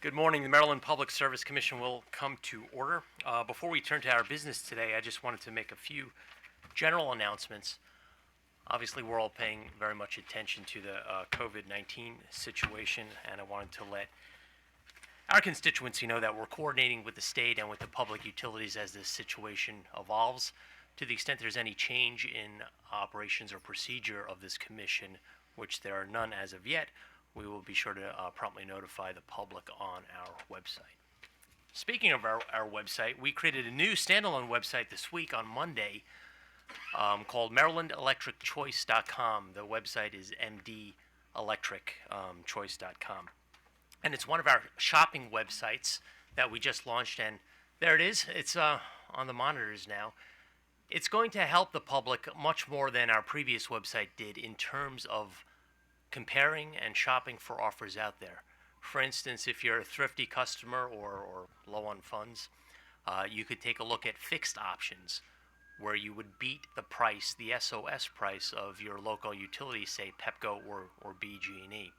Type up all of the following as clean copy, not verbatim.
Good morning. The Maryland Public Service Commission will come to order. Before we turn to our business today, I just wanted to make a few general announcements. Obviously, we're all paying very much attention to the COVID-19 situation, and I wanted to let our constituency know that we're coordinating with the state and with the public utilities as this situation evolves. To the extent there's any change in operations or procedure of this commission, which there are none as of yet, we will be sure to promptly notify the public on our website. Speaking of our website, we created a new standalone website this week on Monday called MarylandElectricChoice.com. The website is mdelectricchoice.com. And it's one of our shopping websites that we just launched, and there it is. It's on the monitors now. It's going to help the public much more than our previous website did in terms of comparing and shopping for offers out there. For instance, if you're a thrifty customer or low on funds, you could take a look at fixed options where you would beat the price, the SOS price of your local utility, say Pepco or BG&E.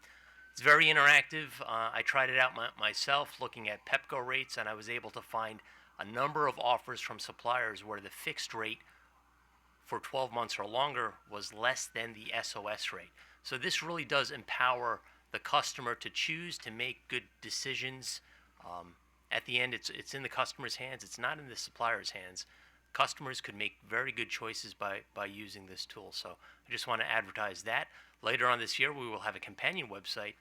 It's very interactive. I tried it out myself looking at Pepco rates, and I was able to find a number of offers from suppliers where the fixed rate for 12 months or longer was less than the SOS rate. So this really does empower the customer to choose, to make good decisions. At the end, it's in the customer's hands. It's not in the supplier's hands. Customers could make very good choices by using this tool. So I just want to advertise that. Later on this year, we will have a companion website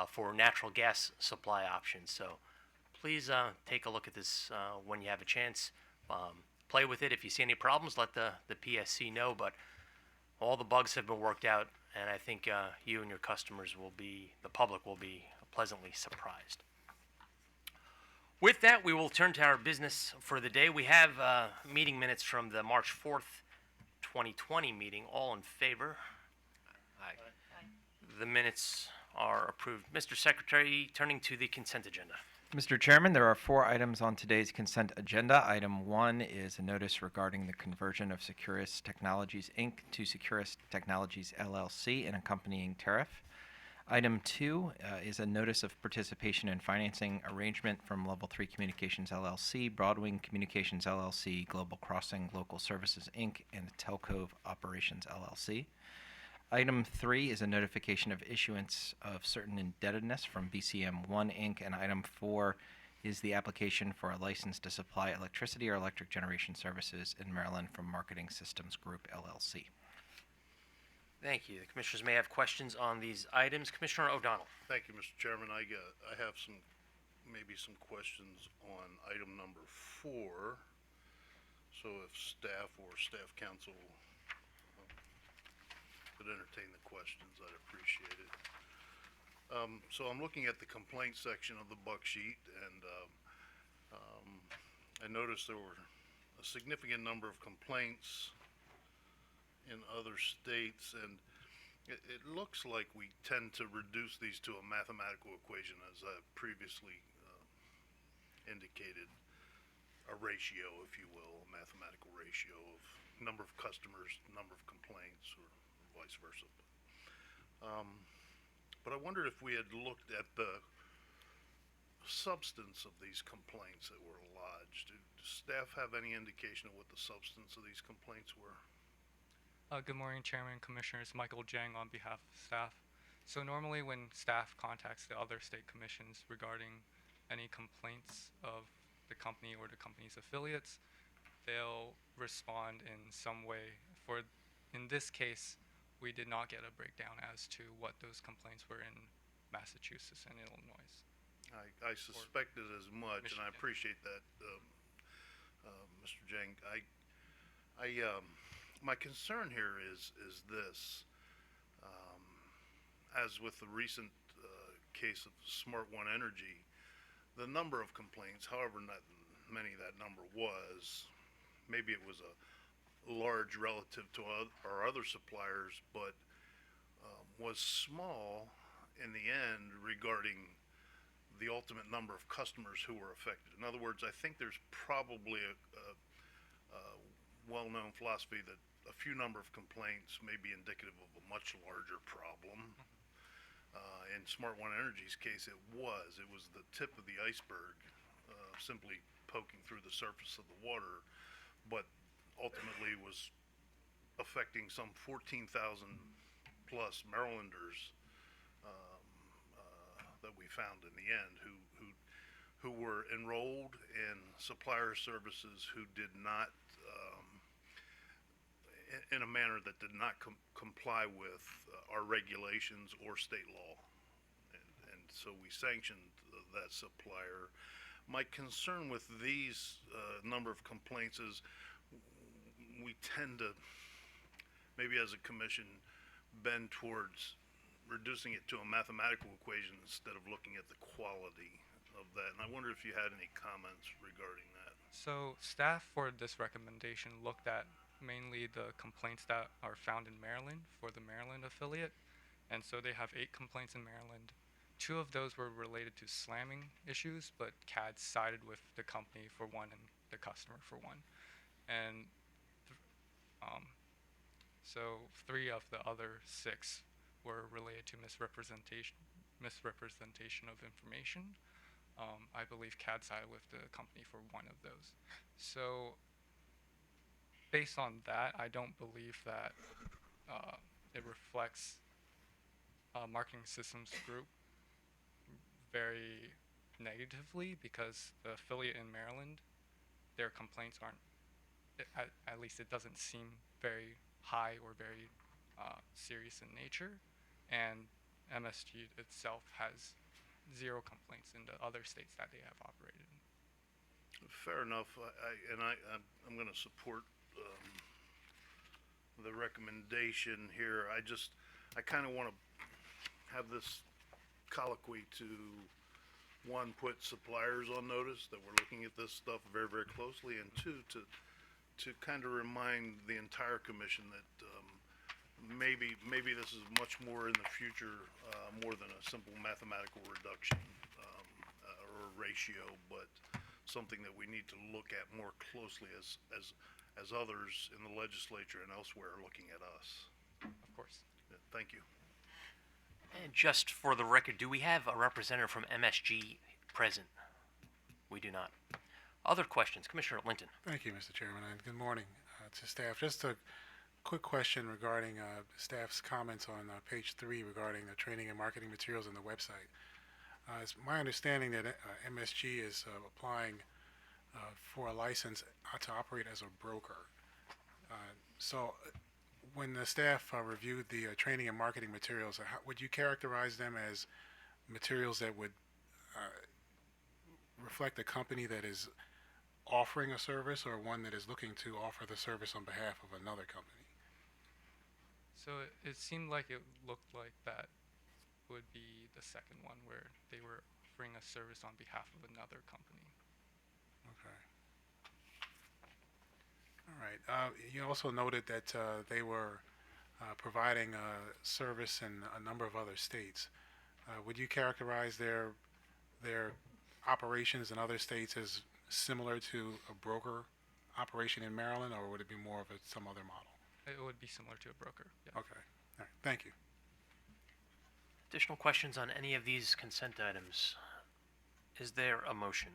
for natural gas supply options. So please take a look at this when you have a chance. Play with it. If you see any problems, let the PSC know. But all the bugs have been worked out, and I think you and your customers the public will be pleasantly surprised. With that, we will turn to our business for the day. We have meeting minutes from the March 4th, 2020 meeting. All in favor? Aye. The minutes are approved. Mr. Secretary, turning to the consent agenda. Mr. Chairman, there are 4 items on today's consent agenda. Item 1 is a notice regarding the conversion of Securus Technologies, Inc. to Securus Technologies, LLC, and accompanying tariff. Item 2 is a notice of participation in financing arrangement from Level 3 Communications, LLC, Broadwing Communications, LLC, Global Crossing Local Services, Inc., and Telcove Operations, LLC. Item 3 is a notification of issuance of certain indebtedness from BCM1 Inc., and item 4 is the application for a license to supply electricity or electric generation services in Maryland from Marketing Systems Group, LLC. Thank you. The commissioners may have questions on these items. Commissioner O'Donnell. Thank you, Mr. Chairman. I have maybe some questions on item number 4. So if staff or staff counsel could entertain the questions, I'd appreciate it. So I'm looking at the complaint section of the buck sheet, and I noticed there were a significant number of complaints in other states, and it looks like we tend to reduce these to a mathematical equation, as I previously indicated, a ratio, if you will, a mathematical ratio of number of customers, number of complaints, or vice versa. But I wondered if we had looked at the substance of these complaints that were lodged. Does staff have any indication of what the substance of these complaints were? Good morning, Chairman and Commissioners. Michael Jang on behalf of staff. So normally when staff contacts the other state commissions regarding any complaints of the company or the company's affiliates, they'll respond in some way. In this case, we did not get a breakdown as to what those complaints were in Massachusetts and Illinois. I suspected as much, Michigan. And I appreciate that, Mr. Jang. My concern here is this. As with the recent case of Smart One Energy, the number of complaints, however not many that number was, maybe it was a large relative to our other suppliers, but was small in the end regarding the ultimate number of customers who were affected. In other words, I think there's probably a well-known philosophy that a few number of complaints may be indicative of a much larger problem. In Smart One Energy's case, it was the tip of the iceberg, simply poking through the surface of the water, but ultimately was affecting some 14,000 plus Marylanders that we found in the end who were enrolled in supplier services who did not, in a manner that did not comply with our regulations or state law. And so we sanctioned that supplier. My concern with these number of complaints is we tend to, maybe as a commission, bend towards reducing it to a mathematical equation instead of looking at the quality of that. And I wonder if you had any comments regarding that. So staff for this recommendation looked at mainly the complaints that are found in Maryland for the Maryland affiliate. And so they have 8 complaints in Maryland. 2 of those were related to slamming issues, but CAD sided with the company for one and the customer for one. And so 3 of the other 6 were related to misrepresentation of information. I believe CAD sided with the company for one of those. So based on that, I don't believe that it reflects Marketing Systems Group very negatively, because the affiliate in Maryland, their complaints aren't, at least it doesn't seem very high or very serious in nature, and MSG itself has 0 complaints in the other states that they have operated in. Fair enough. I'm going to support the recommendation here. I kind of want to have this colloquy to, one, put suppliers on notice that we're looking at this stuff very, very closely, and 2, to kind of remind the entire commission that maybe this is much more in the future, more than a simple mathematical reduction or ratio, but something that we need to look at more closely as others in the legislature and elsewhere are looking at us. Of course. Yeah, thank you. And just for the record, do we have a representative from MSG present? We do not. Other questions? Commissioner Linton. Thank you, Mr. Chairman, and good morning to staff. Just a quick question regarding staff's comments on page 3 regarding the training and marketing materials on the website. It's my understanding that MSG is applying for a license to operate as a broker. So when the staff reviewed the training and marketing materials, would you characterize them as materials that would reflect a company that is offering a service, or one that is looking to offer the service on behalf of another company? So it seemed like it looked like that would be the second one, where they were offering a service on behalf of another company. Okay. All right. You also noted that they were providing service in a number of other states. Would you characterize their operations in other states as similar to a broker operation in Maryland, or would it be more of some other model? It would be similar to a broker. Yeah. Okay. All right. Thank you. Additional questions on any of these consent items? Is there a motion?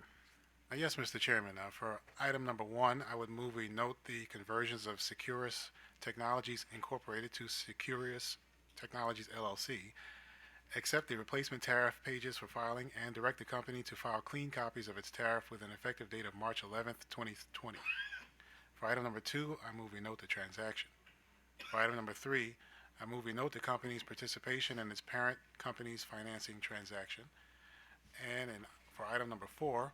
Yes, Mr. Chairman. For item number 1, I would move we note the conversions of Securus Technologies Incorporated to Securus Technologies LLC, accept the replacement tariff pages for filing, and direct the company to file clean copies of its tariff with an effective date of March 11th, 2020. For item number 2, I move we note the transaction. For item number 3, I move we note the company's participation in its parent company's financing transaction. And for item number 4,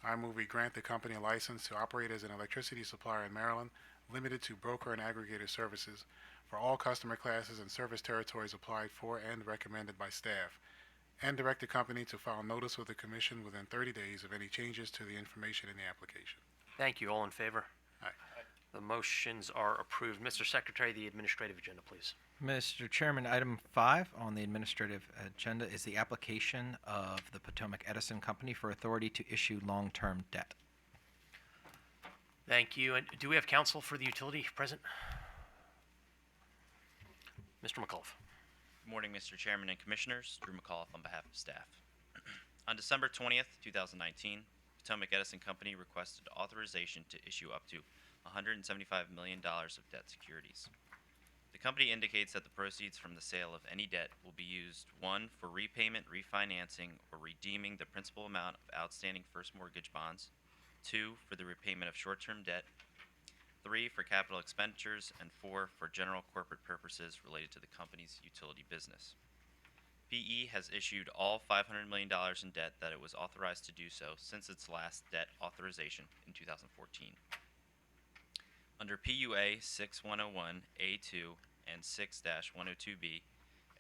I move we grant the company a license to operate as an electricity supplier in Maryland, limited to broker and aggregator services, for all customer classes and service territories applied for and recommended by staff, and direct the company to file notice with the Commission within 30 days of any changes to the information in the application. Thank you. All in favor? Aye. The motions are approved. Mr. Secretary, the administrative agenda, please. Mr. Chairman, item 5 on the administrative agenda is the application of the Potomac Edison Company for authority to issue long-term debt. Thank you. And do we have counsel for the utility present? Mr. McAuliffe. Good morning, Mr. Chairman and Commissioners. Drew McAuliffe on behalf of staff. On December 20th, 2019, Potomac Edison Company requested authorization to issue up to $175 million of debt securities. The company indicates that the proceeds from the sale of any debt will be used, 1, for repayment, refinancing, or redeeming the principal amount of outstanding first mortgage bonds, 2, for the repayment of short-term debt, 3, for capital expenditures, and 4, for general corporate purposes related to the company's utility business. PE has issued all $500 million in debt that it was authorized to do so since its last debt authorization in 2014. Under PUA 6101A2 and 6-102B,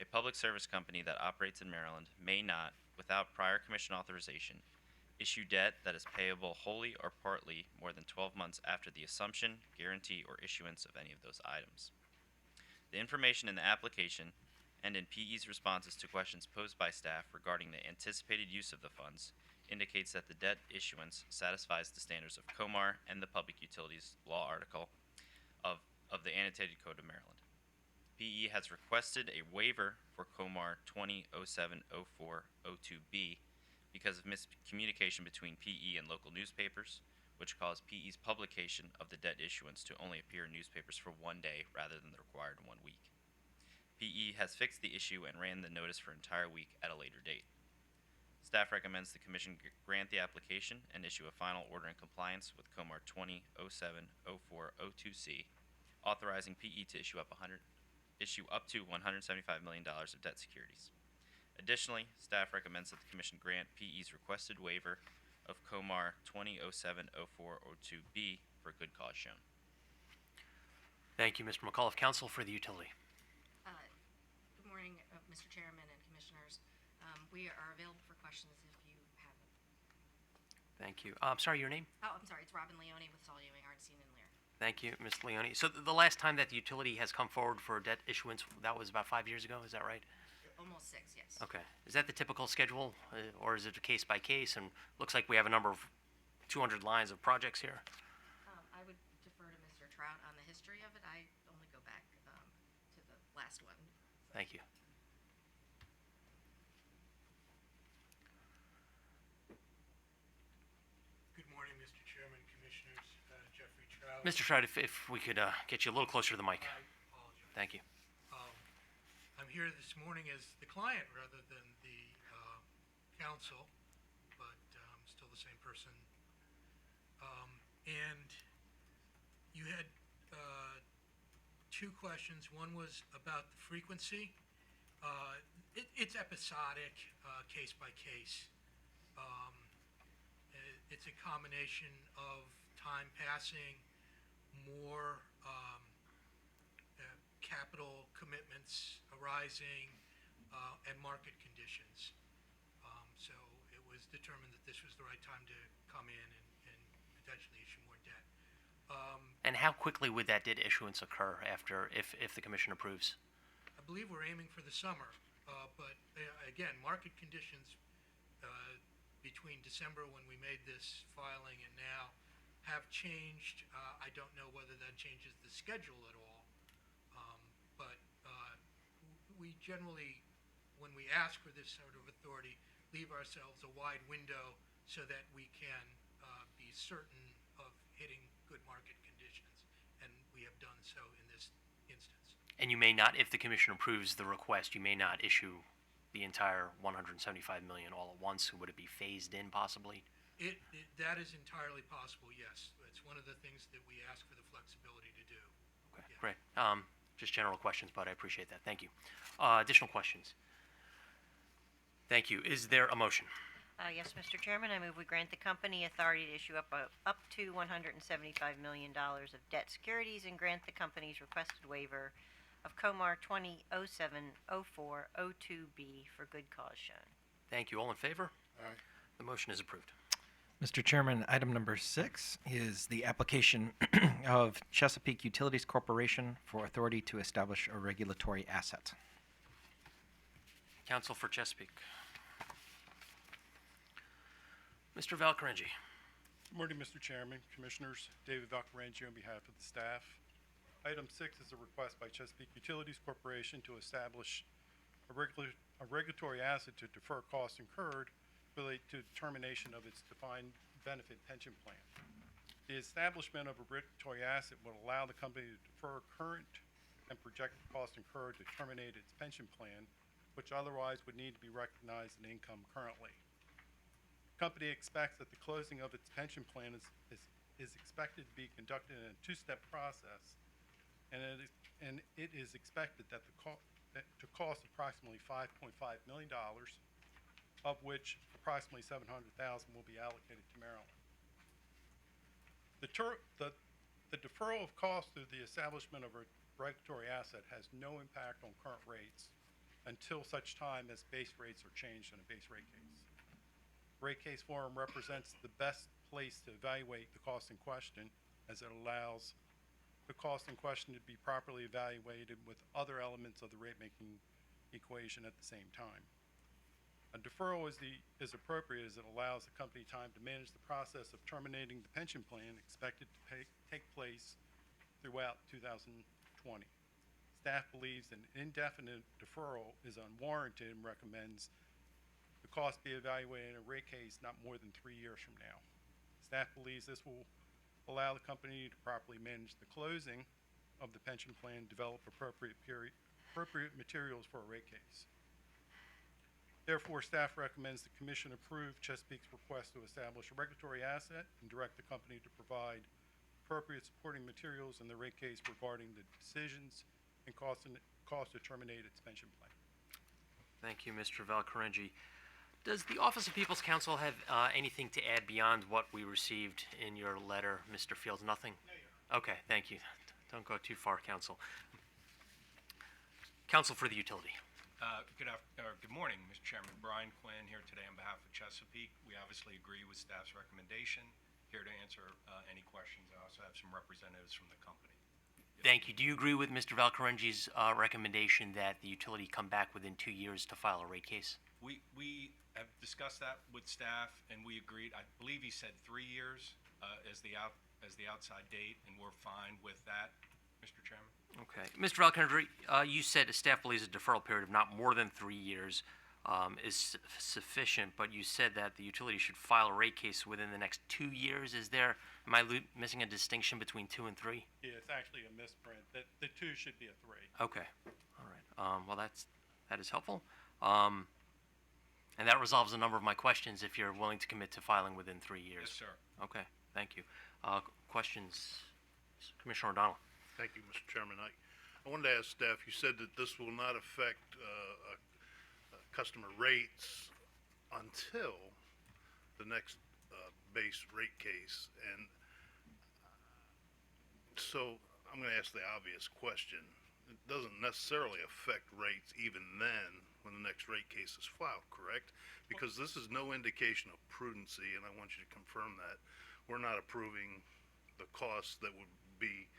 a public service company that operates in Maryland may not, without prior commission authorization, issue debt that is payable wholly or partly more than 12 months after the assumption, guarantee, or issuance of any of those items. The information in the application and in PE's responses to questions posed by staff regarding the anticipated use of the funds indicates that the debt issuance satisfies the standards of COMAR and the Public Utilities Law article of the Annotated Code of Maryland. PE has requested a waiver for COMAR 2007-04-02B because of miscommunication between PE and local newspapers, which caused PE's publication of the debt issuance to only appear in newspapers for 1 day rather than the required 1 week. PE has fixed the issue and ran the notice for an entire week at a later date. Staff recommends the Commission grant the application and issue a final order in compliance with COMAR 2007-04-02C, authorizing PE to issue up to $175 million of debt securities. Additionally, staff recommends that the Commission grant PE's requested waiver of COMAR 2007-04-02B for good cause shown. Thank you, Mr. McAuliffe. Counsel for the utility. Good morning, Mr. Chairman and Commissioners. We are available for questions if you have them. Thank you. I'm sorry, your name? Oh, I'm sorry, it's Robin Leone with Saul Ewing, Arnstein and Lear. Thank you, Ms. Leone. So the last time that the utility has come forward for a debt issuance, that was about 5 years ago, is that right? Almost 6, yes. Okay. Is that the typical schedule, or is it a case by case? And looks like we have a number of 200 lines of projects here. I would defer to Mr. Trout on the history of it. I only go back to the last one. Thank you. Good morning, Mr. Chairman, Commissioners, Jeffrey Trout. Mr. Trout, if we could get you a little closer to the mic. I apologize. Thank you. I'm here this morning as the client rather than the counsel, but still the same person. And you had 2 questions. One was about the frequency. It's episodic, case by case. It's a combination of time passing, more capital commitments arising, and market conditions. So it was determined that this was the right time to come in and potentially issue more debt. And how quickly would that debt issuance occur after, if the commission approves? I believe we're aiming for the summer, but again, market conditions between December when we made this filing and now have changed. I don't know whether that changes the schedule at all, but we generally, when we ask for this sort of authority, leave ourselves a wide window so that we can be certain of hitting good market conditions, and we have done so in this instance. And you may not, if the commission approves the request, you may not issue the entire $175 million all at once. Would it be phased in possibly? That is entirely possible, yes. It's one of the things that we ask for the flexibility to do. Okay, Yeah. great. Just general questions, but I appreciate that. Thank you. Additional questions? Thank you. Is there a motion? Yes, Mr. Chairman, I move we grant the company authority to issue up to $175 million of debt securities and grant the company's requested waiver of COMAR 2007-04-02B for good cause shown. Thank you. All in favor? Aye. The motion is approved. Mr. Chairman, item number 6 is the application of Chesapeake Utilities Corporation for authority to establish a regulatory asset. Counsel for Chesapeake. Mr. Valcarengi. Good morning, Mr. Chairman, Commissioners. David Valcarengi on behalf of the staff. Item 6 is a request by Chesapeake Utilities Corporation to establish a regulatory asset to defer costs incurred relate to determination of its defined benefit pension plan. The establishment of a regulatory asset will allow the company to defer current and projected costs incurred to terminate its pension plan, which otherwise would need to be recognized in income currently. The company expects that the closing of its pension plan is expected to be conducted in a two-step process, and it is expected that to cost approximately $5.5 million, of which approximately $700,000 will be allocated to Maryland. The deferral of costs through the establishment of a regulatory asset has no impact on current rates until such time as base rates are changed in a base rate case. Rate case forum represents the best place to evaluate the cost in question, as it allows the cost in question to be properly evaluated with other elements of the rate-making equation at the same time. A deferral is appropriate as it allows the company time to manage the process of terminating the pension plan expected to take place throughout 2020. Staff believes an indefinite deferral is unwarranted and recommends the cost be evaluated in a rate case not more than 3 years from now. Staff believes this will allow the company to properly manage the closing of the pension plan, develop appropriate materials for a rate case. Therefore, staff recommends the commission approve Chesapeake's request to establish a regulatory asset and direct the company to provide appropriate supporting materials in the rate case regarding the decisions and cost to terminate its pension plan. Thank you, Mr. Valcarengi. Does the Office of People's Counsel have anything to add beyond what we received in your letter, Mr. Fields? Nothing? No, Your Honor. Okay, thank you. Don't go too far, Counsel. Counsel for the utility. Good morning, Mr. Chairman. Brian Quinn here today on behalf of Chesapeake. We obviously agree with staff's recommendation. Here to answer any questions. I also have some representatives from the company. Thank you. Do you agree with Mr. Valcarengi's recommendation that the utility come back within 2 years to file a rate case? We have discussed that with staff, and we agreed. I believe he said 3 years as the outside date, and we're fine with that, Mr. Chairman. Okay. Mr. Valcarengi, you said staff believes a deferral period of not more than 3 years is sufficient, but you said that the utility should file a rate case within the next 2 years. Am I missing a distinction between 2 and 3? Yeah, it's actually a misprint. The 2 should be a 3. Okay. All right. Well, that is helpful. And that resolves a number of my questions if you're willing to commit to filing within 3 years. Yes, sir. Okay. Thank you. Questions? Commissioner O'Donnell. Thank you, Mr. Chairman. I wanted to ask staff, you said that this will not affect customer rates until the next base rate case. And so I'm going to ask the obvious question. It doesn't necessarily affect rates even then when the next rate case is filed, correct? Because this is no indication of prudency, and I want you to confirm that. We're not approving the costs that would be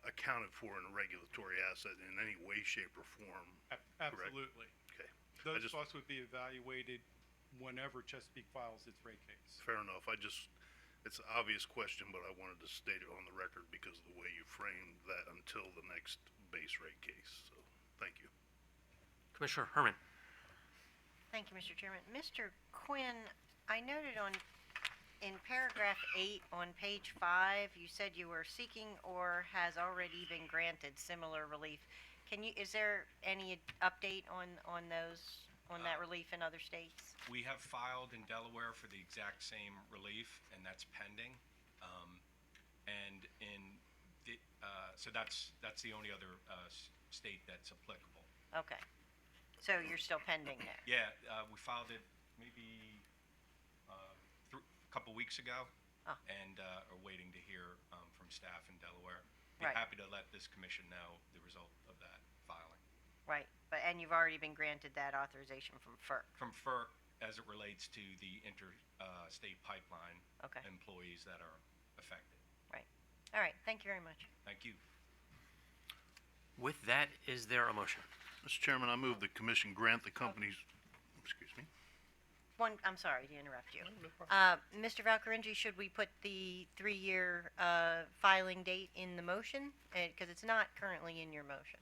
accounted for in a regulatory asset in any way, shape, or form. Absolutely. Okay. Those costs would be evaluated whenever Chesapeake files its rate case. Fair enough. It's an obvious question, but I wanted to state it on the record because of the way you framed that until the next base rate case. So, thank you. Commissioner Herman. Thank you, Mr. Chairman. Mr. Quinn, I noted in paragraph 8 on page 5, you said you were seeking or has already been granted similar relief. Is there any update on that relief in other states? We have filed in Delaware for the exact same relief, and that's pending. So that's the only other state that's applicable. Okay. So you're still pending there? Yeah, we filed it maybe a couple weeks ago, and are waiting to hear from staff in Delaware. Be happy to let this commission know the result of that filing. Right, and you've already been granted that authorization from FERC? From FERC, as it relates to the interstate pipeline employees that are affected. Right. All right, thank you very much. Thank you. With that, is there a motion? Mr. Chairman, I move the commission grant the company's, excuse me. I'm sorry to interrupt you. Mr. Valcarengi, should we put the 3-year filing date in the motion? Because it's not currently in your motion.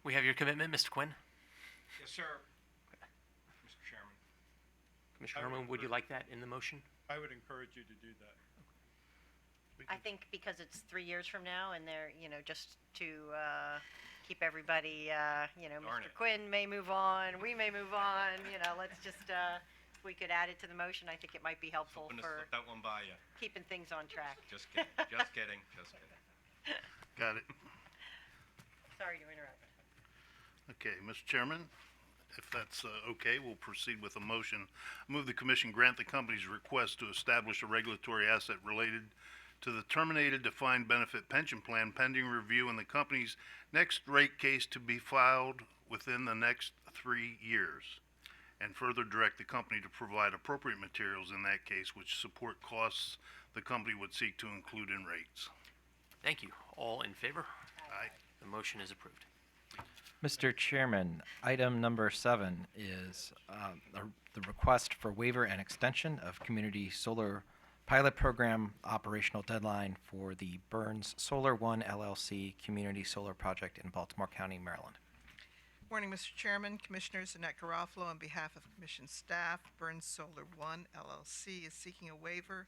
We have your commitment, Mr. Quinn. Yes, sir. Mr. Chairman. Commissioner I would Herman, would you agree. like that in the motion? I would encourage you to do that. We I can- think because it's 3 years from now and they're, just to, keep everybody, Darn Mr. it. Quinn may move on, we may move on, let's just, if we could add it to the motion, I think it might be helpful Hoping to for slip that one by you. keeping things on track. Just kidding. Just kidding. Just kidding. Got it. Sorry to interrupt. Okay, Mr. Chairman, if that's okay, we'll proceed with a motion. Move the commission grant the company's request to establish a regulatory asset related to the terminated defined benefit pension plan pending review in the company's next rate case to be filed within the next 3 years. And further direct the company to provide appropriate materials in that case which support costs the company would seek to include in rates. Thank you. All in favor? Aye. The motion is approved. Mr. Chairman, item number 7 is the request for waiver and extension of community solar pilot program operational deadline for the Burns Solar One LLC community solar project in Baltimore County, Maryland. Morning, Mr. Chairman, Commissioners. Annette Garofalo on behalf of Commission staff. Burns Solar One LLC is seeking a waiver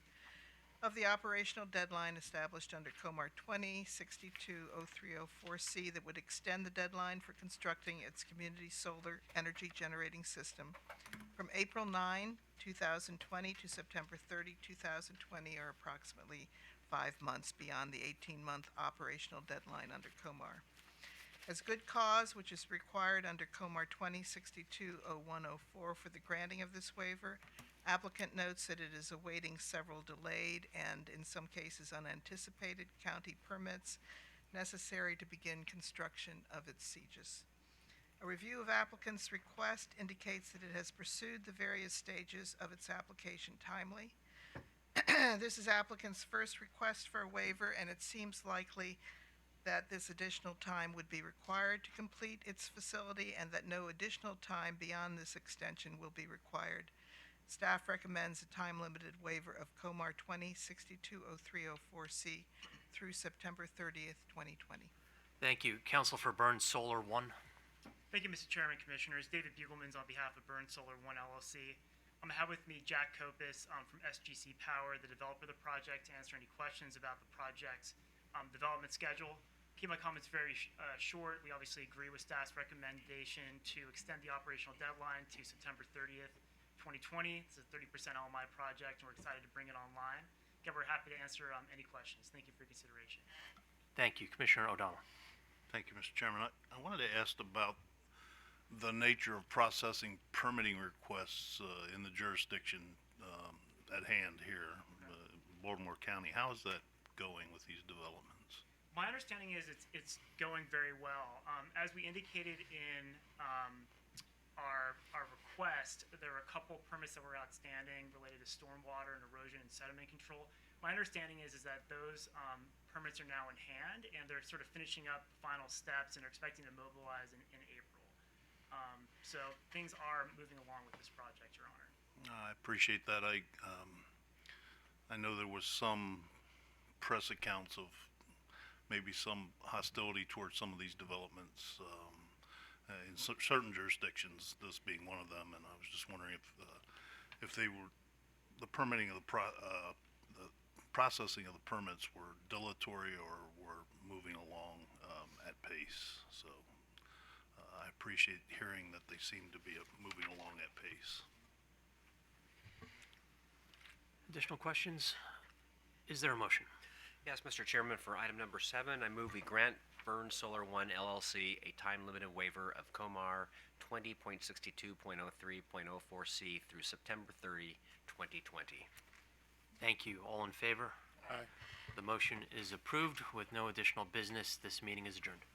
of the operational deadline established under Comar 20620304C that would extend the deadline for constructing its community solar energy generating system from April 9, 2020 to September 30, 2020, or approximately 5 months beyond the 18-month operational deadline under Comar. As good cause, which is required under Comar 20620104 for the granting of this waiver, applicant notes that it is awaiting several delayed and, in some cases, unanticipated county permits necessary to begin construction of its CEGIS. A review of applicant's request indicates that it has pursued the various stages of its application timely. This is applicant's first request for a waiver, and it seems likely that this additional time would be required to complete its facility and that no additional time beyond this extension will be required. Staff recommends a time-limited waiver of Comar 20620304C through September 30th, 2020. Thank you. Counsel for Burns Solar One. Thank you, Mr. Chairman, Commissioners. David Bugelmans on behalf of Burns Solar One LLC. I have with me Jack Kopis from SGC Power, the developer of the project, to answer any questions about the project's development schedule. Keep my comments very short. We obviously agree with staff's recommendation to extend the operational deadline to September 30th, 2020. It's a 30% LMI project, and we're excited to bring it online. Again, we're happy to answer any questions. Thank you for your consideration. Thank you. Commissioner O'Donnell. Thank you, Mr. Chairman. I wanted to ask about the nature of processing permitting requests in the jurisdiction at hand here, Baltimore County. How is that going with these developments? My understanding is it's going very well. As we indicated in our request, there were a couple permits that were outstanding related to stormwater and erosion and sediment control. My understanding is that those permits are now in hand, and they're sort of finishing up final steps and are expecting to mobilize in April. So things are moving along with this project, Your Honor. I appreciate that. I know there was some press accounts of maybe some hostility towards some of these developments in certain jurisdictions, this being one of them, and I was just wondering if they were the permitting of the processing of the permits were dilatory or were moving along at pace. So I appreciate hearing that they seem to be moving along at pace. Additional questions? Is there a motion? Yes, Mr. Chairman, for item number 7, I move we grant Burns Solar One LLC a time-limited waiver of Comar 20.62.03.04C through September 30, 2020. Thank you. All in favor? Aye. The motion is approved with no additional business. This meeting is adjourned.